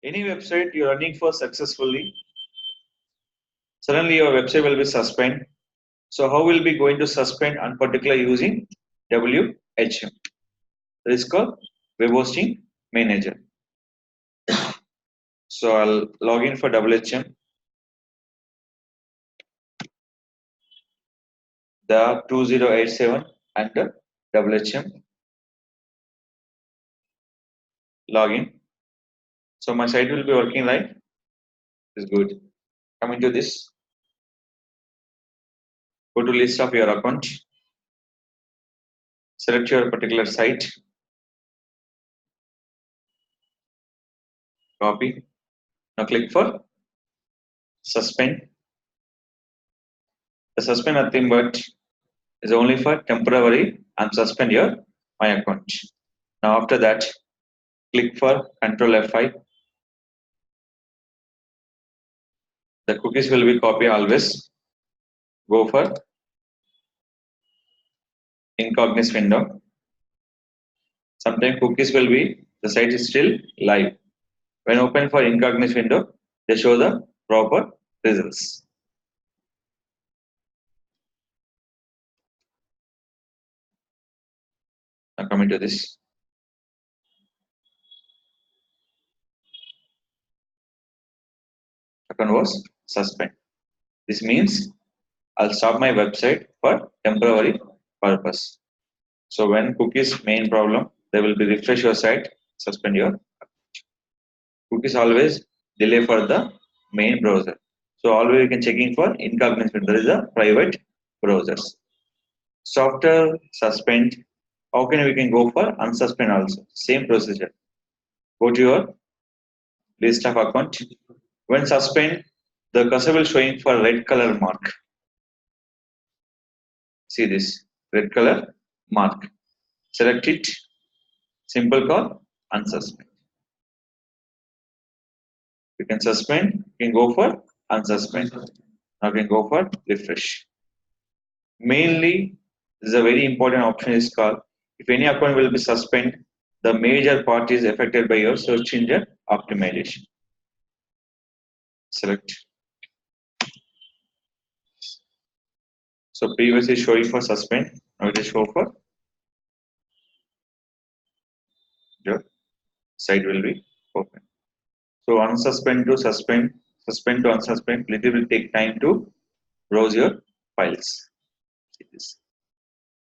Any website you're running for successfully, suddenly your website will be suspend. So how will be going to suspend on particular using WHM? That is called Web Hosting Manager. So I'll log in for WHM. The 2087 enter WHM login. So my site will be working right. Is good. Come into this. Go to list of your account. Select your particular site. Copy. Now click for suspend. The suspend nothing but is only for temporary and suspend your my account. Now after that, click for Control F5. The cookies will be copy always. Go for incognito window. Sometimes cookies will be the site is still live. When open for incognito window, they show the proper results. Now coming to this. Account was suspend. This means I'll stop my website for temporary purpose. So when cookies main problem, they will be refresh your site, suspend your cookies always delay for the main browser. So always you can checking for incognito. There is a private browsers. So after suspend, how can we can go for unsuspend also? Same procedure. Go to your list of account. When suspend, the cursor will showing for red color mark. See this red color mark. Select it. Simple call unsuspend. You can suspend. You can go for unsuspend. Now you can go for refresh. Mainly, this is a very important option is called if any account will be suspended, the major part is affected by your search engine optimization. Select. So previously showing for suspend, now it is show for your site will be open. So unsuspend to suspend, suspend to unsuspend, little will take time to browse your files. See this.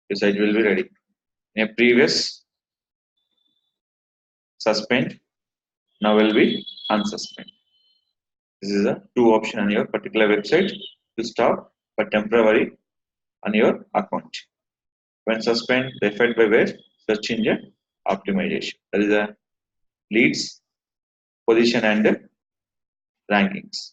Your site will be ready. In a previous suspend, now will be unsuspend. This is a two option on your particular website to stop for temporary on your account. When suspend, the effect by where search engine optimization. That is a leads, position and rankings.